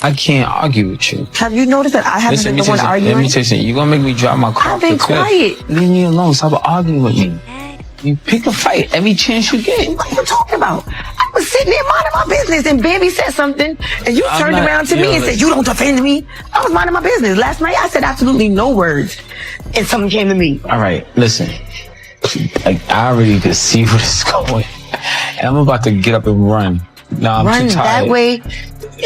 I can't argue with you. Have you noticed that I haven't been the one arguing? Let me tell you something. You're going to make me drop my car I've been quiet. Leave me alone. Stop arguing with me. You pick a fight every chance you get. What are you talking about? I was sitting there minding my business and baby said something and you turned around to me and said, you don't defend me. I was minding my business. Last night I said absolutely no words and something came to me. All right, listen. Like, I already could see where this is going. And I'm about to get up and run. No, I'm run too tired. That way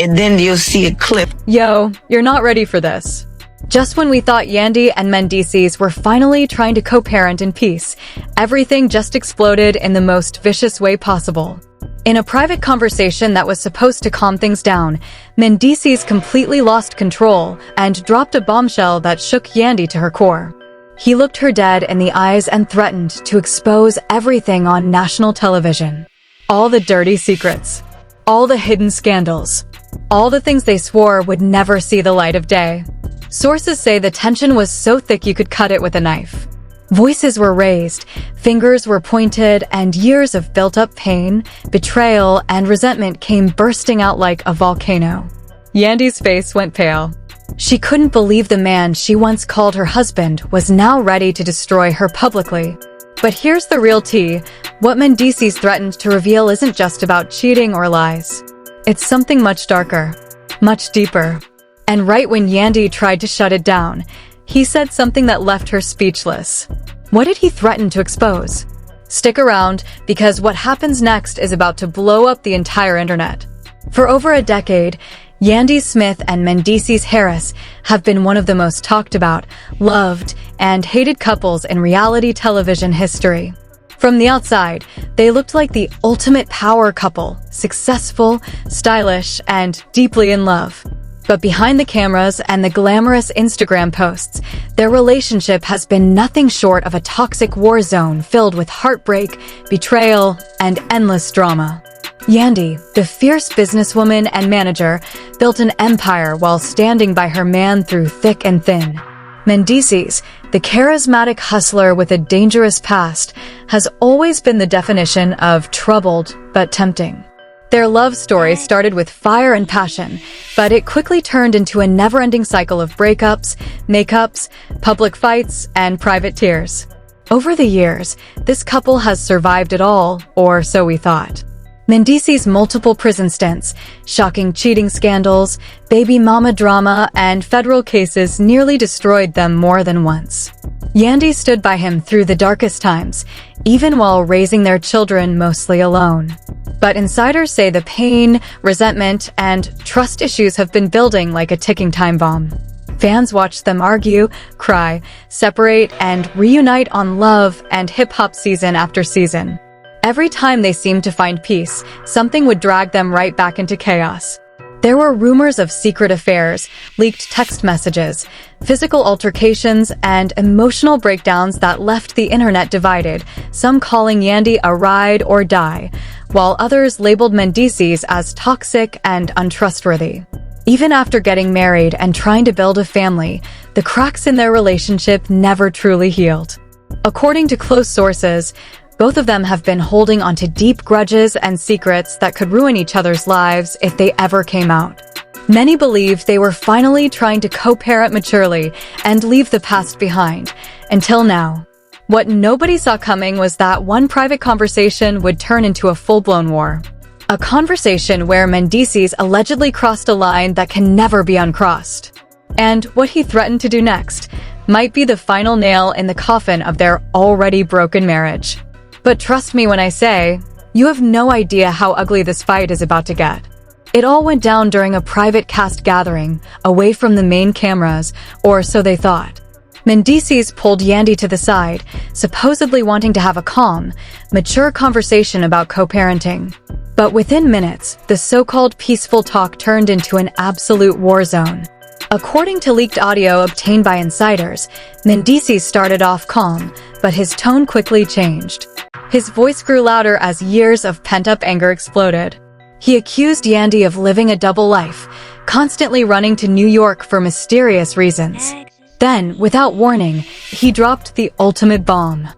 and then you'll see a clip. Yo, you're not ready for this. Just when we thought Yandy and Mendeecees were finally trying to co-parent in peace, everything just exploded in the most vicious way possible. In a private conversation that was supposed to calm things down, Mendeecees completely lost control and dropped a bombshell that shook Yandy to her core. He looked her dead in the eyes and threatened to expose everything on national television. All the dirty secrets. All the hidden scandals. All the things they swore would never see the light of day. Sources say the tension was so thick you could cut it with a knife. Voices were raised, fingers were pointed, and years of built-up pain, betrayal, and resentment came bursting out like a volcano. Yandy's face went pale. She couldn't believe the man she once called her husband was now ready to destroy her publicly. But here's the real tea. What Mendeecees threatened to reveal isn't just about cheating or lies. It's something much darker, much deeper. And right when Yandy tried to shut it down, he said something that left her speechless. What did he threaten to expose? Stick around, because what happens next is about to blow up the entire internet. For over a decade, Yandy Smith and Mendeecees Harris have been one of the most talked about, loved, and hated couples in reality television history. From the outside, they looked like the ultimate power couple, successful, stylish, and deeply in love. But behind the cameras and the glamorous Instagram posts, their relationship has been nothing short of a toxic war zone filled with heartbreak, betrayal, and endless drama. Yandy, the fierce businesswoman and manager, built an empire while standing by her man through thick and thin. Mendeecees, the charismatic hustler with a dangerous past, has always been the definition of troubled but tempting. Their love story started with fire and passion, but it quickly turned into a never-ending cycle of breakups, makeups, public fights, and private tears. Over the years, this couple has survived it all, or so we thought. Mendeecees' multiple prison stints, shocking cheating scandals, baby mama drama, and federal cases nearly destroyed them more than once. Yandy stood by him through the darkest times, even while raising their children mostly alone. But insiders say the pain, resentment, and trust issues have been building like a ticking time bomb. Fans watch them argue, cry, separate, and reunite on Love and hip-hop season after season. Every time they seemed to find peace, something would drag them right back into chaos. There were rumors of secret affairs, leaked text messages, physical altercations, and emotional breakdowns that left the internet divided, some calling Yandy a ride or die, while others labeled Mendeecees as toxic and untrustworthy. Even after getting married and trying to build a family, the cracks in their relationship never truly healed. According to close sources, both of them have been holding onto deep grudges and secrets that could ruin each other's lives if they ever came out. Many believe they were finally trying to co-parent maturely and leave the past behind, until now. What nobody saw coming was that one private conversation would turn into a full-blown war. A conversation where Mendeecees allegedly crossed a line that can never be uncrossed. And what he threatened to do next might be the final nail in the coffin of their already broken marriage. But trust me when I say, you have no idea how ugly this fight is about to get. It all went down during a private cast gathering, away from the main cameras, or so they thought. Mendeecees pulled Yandy to the side, supposedly wanting to have a calm, mature conversation about co-parenting. But within minutes, the so-called peaceful talk turned into an absolute war zone. According to leaked audio obtained by insiders, Mendeecees started off calm, but his tone quickly changed. His voice grew louder as years of pent-up anger exploded. He accused Yandy of living a double life, constantly running to New York for mysterious reasons. Then, without warning, he dropped the ultimate bomb.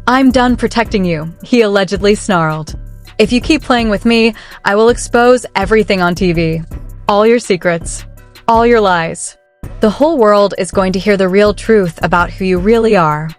"I'm done protecting you," he allegedly snarled. "If you keep playing with me, I will expose everything on TV. All your secrets. All your lies. The whole world is going to hear the real truth about who you really are.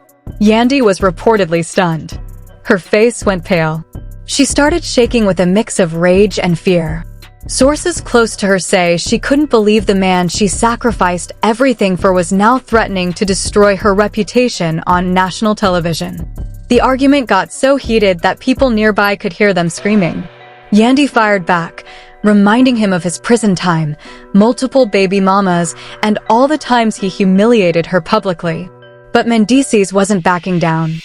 Yandy was reportedly stunned. Her face went pale. She started shaking with a mix of rage and fear. Sources close to her say she couldn't believe the man she sacrificed everything for was now threatening to destroy her reputation on national television. The argument got so heated that people nearby could hear them screaming. Yandy fired back, reminding him of his prison time, multiple baby mamas, and all the times he humiliated her publicly. But Mendeecees wasn't backing down.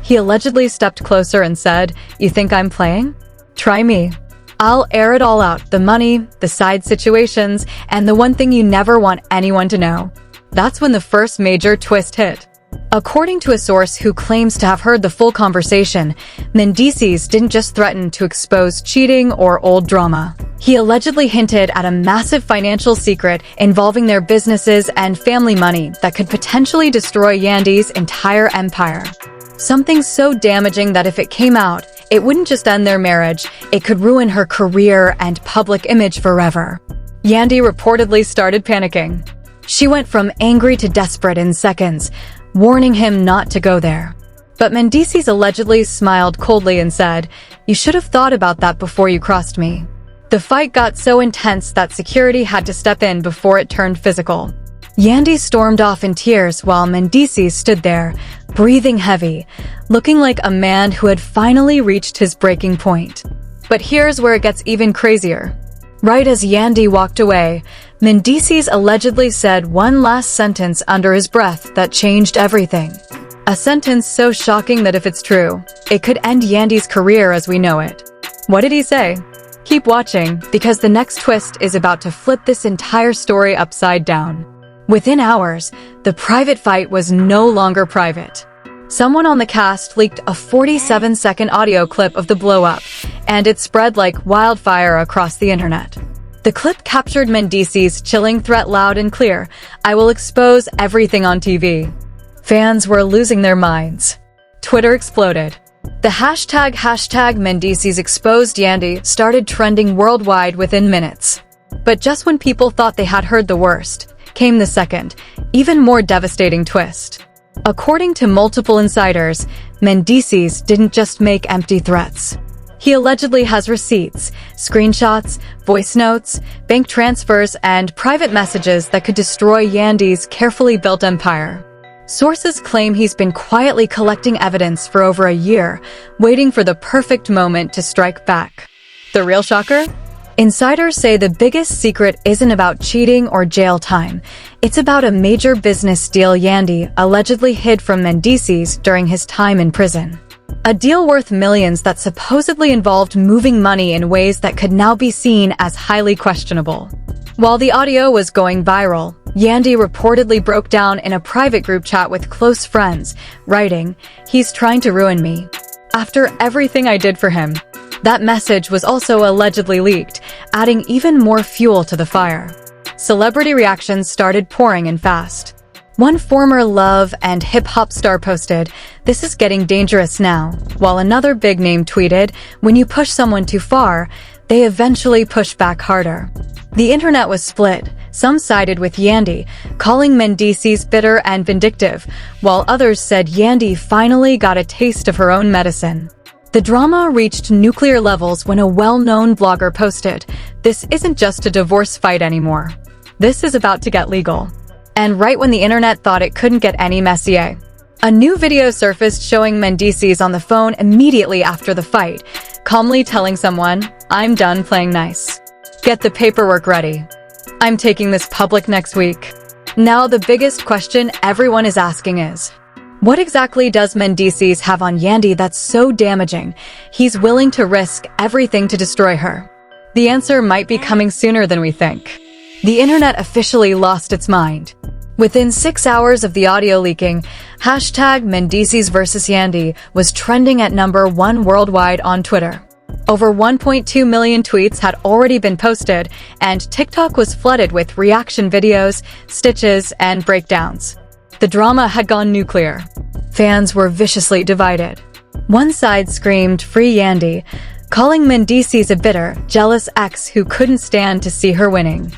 He allegedly stepped closer and said, "You think I'm playing? Try me. I'll air it all out, the money, the side situations, and the one thing you never want anyone to know." That's when the first major twist hit. According to a source who claims to have heard the full conversation, Mendeecees didn't just threaten to expose cheating or old drama. He allegedly hinted at a massive financial secret involving their businesses and family money that could potentially destroy Yandy's entire empire. Something so damaging that if it came out, it wouldn't just end their marriage, it could ruin her career and public image forever. Yandy reportedly started panicking. She went from angry to desperate in seconds, warning him not to go there. But Mendeecees allegedly smiled coldly and said, "You should have thought about that before you crossed me." The fight got so intense that security had to step in before it turned physical. Yandy stormed off in tears while Mendeecees stood there, breathing heavy, looking like a man who had finally reached his breaking point. But here's where it gets even crazier. Right as Yandy walked away, Mendeecees allegedly said one last sentence under his breath that changed everything. A sentence so shocking that if it's true, it could end Yandy's career as we know it. What did he say? Keep watching, because the next twist is about to flip this entire story upside down. Within hours, the private fight was no longer private. Someone on the cast leaked a 47-second audio clip of the blow-up, and it spread like wildfire across the internet. The clip captured Mendeecees' chilling threat loud and clear, "I will expose everything on TV." Fans were losing their minds. Twitter exploded. The hashtag Mendeecees exposed Yandy started trending worldwide within minutes. But just when people thought they had heard the worst, came the second, even more devastating twist. According to multiple insiders, Mendeecees didn't just make empty threats. He allegedly has receipts, screenshots, voice notes, bank transfers, and private messages that could destroy Yandy's carefully built empire. Sources claim he's been quietly collecting evidence for over a year, waiting for the perfect moment to strike back. The real shocker? Insiders say the biggest secret isn't about cheating or jail time. It's about a major business deal Yandy allegedly hid from Mendeecees during his time in prison. A deal worth millions that supposedly involved moving money in ways that could now be seen as highly questionable. While the audio was going viral, Yandy reportedly broke down in a private group chat with close friends, writing, "He's trying to ruin me. After everything I did for him." That message was also allegedly leaked, adding even more fuel to the fire. Celebrity reactions started pouring in fast. One former love and hip-hop star posted, "This is getting dangerous now," while another big name tweeted, "When you push someone too far, they eventually push back harder." The internet was split. Some sided with Yandy, calling Mendeecees bitter and vindictive, while others said Yandy finally got a taste of her own medicine. The drama reached nuclear levels when a well-known blogger posted, "This isn't just a divorce fight anymore. This is about to get legal." And right when the internet thought it couldn't get any messier, a new video surfaced showing Mendeecees on the phone immediately after the fight, calmly telling someone, "I'm done playing nice. Get the paperwork ready. I'm taking this public next week." Now the biggest question everyone is asking is, what exactly does Mendeecees have on Yandy that's so damaging he's willing to risk everything to destroy her? The answer might be coming sooner than we think. The internet officially lost its mind. Within 6 hours of the audio leaking, hashtag Mendeecees vs. Yandy was trending at #1 worldwide on Twitter. Over 1.2 million tweets had already been posted, and TikTok was flooded with reaction videos, stitches, and breakdowns. The drama had gone nuclear. Fans were viciously divided. One side screamed, "Free Yandy," calling Mendeecees a bitter, jealous ex who couldn't stand to see her winning.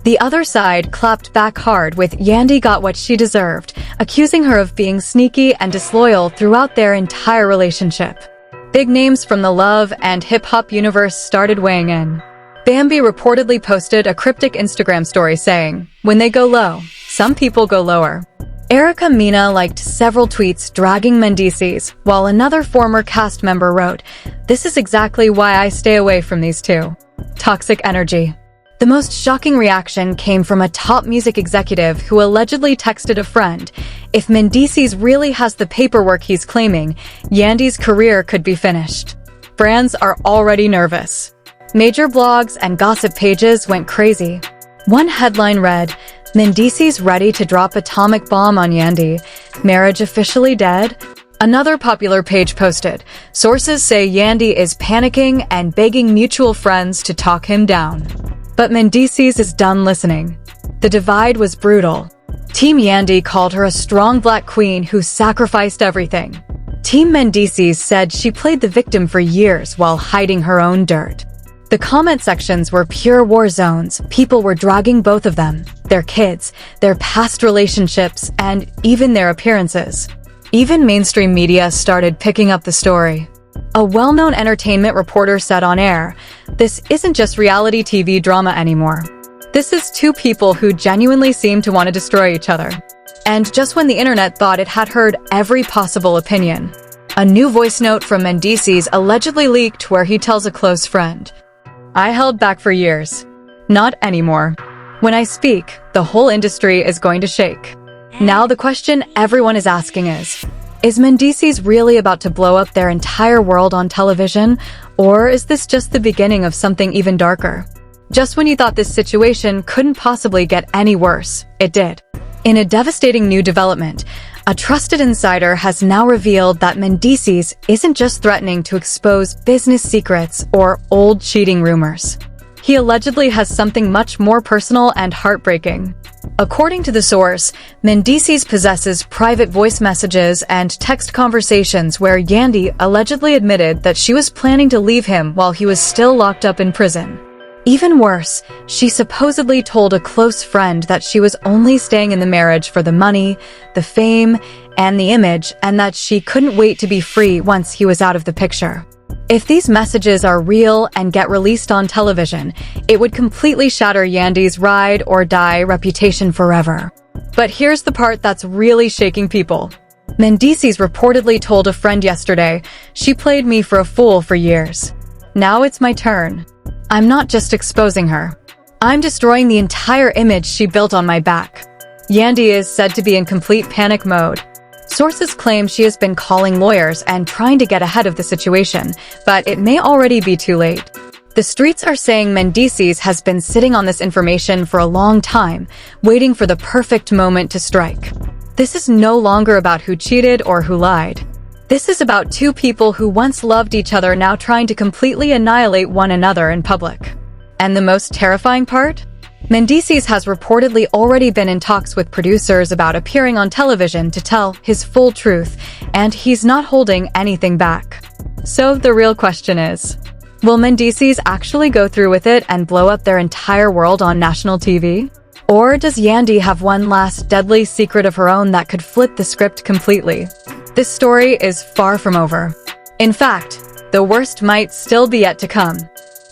The other side clapped back hard with Yandy got what she deserved, accusing her of being sneaky and disloyal throughout their entire relationship. Big names from the love and hip-hop universe started weighing in. Bambi reportedly posted a cryptic Instagram story saying, "When they go low, some people go lower." Erica Mena liked several tweets dragging Mendeecees, while another former cast member wrote, "This is exactly why I stay away from these two." Toxic energy. The most shocking reaction came from a top music executive who allegedly texted a friend, "If Mendeecees really has the paperwork he's claiming, Yandy's career could be finished." Brands are already nervous. Major blogs and gossip pages went crazy. One headline read, "Mendeecees ready to drop atomic bomb on Yandy. Marriage officially dead?" Another popular page posted, "Sources say Yandy is panicking and begging mutual friends to talk him down." But Mendeecees is done listening. The divide was brutal. Team Yandy called her a strong black queen who sacrificed everything. Team Mendeecees said she played the victim for years while hiding her own dirt. The comment sections were pure war zones. People were dragging both of them, their kids, their past relationships, and even their appearances. Even mainstream media started picking up the story. A well-known entertainment reporter said on air, "This isn't just reality TV drama anymore. This is two people who genuinely seem to want to destroy each other." And just when the internet thought it had heard every possible opinion, a new voice note from Mendeecees allegedly leaked where he tells a close friend, "I held back for years. Not anymore. When I speak, the whole industry is going to shake." Now the question everyone is asking is Mendeecees really about to blow up their entire world on television, or is this just the beginning of something even darker? Just when you thought this situation couldn't possibly get any worse, it did. In a devastating new development, a trusted insider has now revealed that Mendeecees isn't just threatening to expose business secrets or old cheating rumors. He allegedly has something much more personal and heartbreaking. According to the source, Mendeecees possesses private voice messages and text conversations where Yandy allegedly admitted that she was planning to leave him while he was still locked up in prison. Even worse, she supposedly told a close friend that she was only staying in the marriage for the money, the fame, and the image, and that she couldn't wait to be free once he was out of the picture. If these messages are real and get released on television, it would completely shatter Yandy's ride or die reputation forever. But here's the part that's really shaking people. Mendeecees reportedly told a friend yesterday, "She played me for a fool for years. Now it's my turn. I'm not just exposing her. I'm destroying the entire image she built on my back." Yandy is said to be in complete panic mode. Sources claim she has been calling lawyers and trying to get ahead of the situation, but it may already be too late. The streets are saying Mendeecees has been sitting on this information for a long time, waiting for the perfect moment to strike. This is no longer about who cheated or who lied. This is about two people who once loved each other now trying to completely annihilate one another in public. And the most terrifying part? Mendeecees has reportedly already been in talks with producers about appearing on television to tell his full truth, and he's not holding anything back. So the real question is, will Mendeecees actually go through with it and blow up their entire world on national TV? Or does Yandy have one last deadly secret of her own that could flip the script completely? This story is far from over. In fact, the worst might still be yet to come.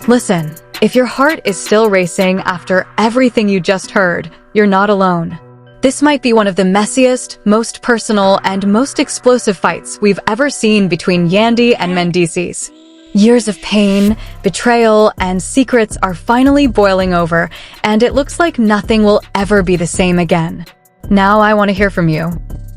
Listen, if your heart is still racing after everything you just heard, you're not alone. This might be one of the messiest, most personal, and most explosive fights we've ever seen between Yandy and Mendeecees. Years of pain, betrayal, and secrets are finally boiling over, and it looks like nothing will ever be the same again. Now I want to hear from you.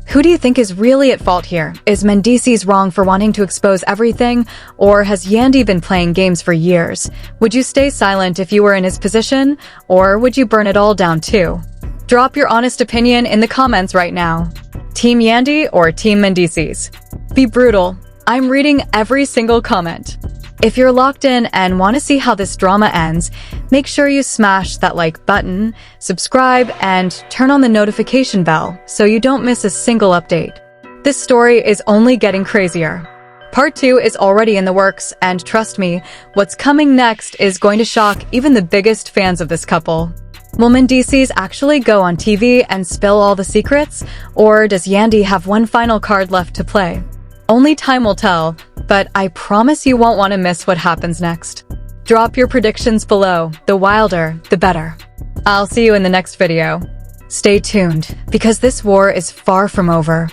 Who do you think is really at fault here? Is Mendeecees wrong for wanting to expose everything, or has Yandy been playing games for years? Would you stay silent if you were in his position, or would you burn it all down too? Drop your honest opinion in the comments right now. Team Yandy or Team Mendeecees? Be brutal. I'm reading every single comment. If you're locked in and want to see how this drama ends, make sure you smash that like button, subscribe, and turn on the notification bell so you don't miss a single update. This story is only getting crazier. Part 2 is already in the works, and trust me, what's coming next is going to shock even the biggest fans of this couple. Will Mendeecees actually go on TV and spill all the secrets, or does Yandy have one final card left to play? Only time will tell, but I promise you won't want to miss what happens next. Drop your predictions below, the wilder, the better. I'll see you in the next video. Stay tuned, because this war is far from over.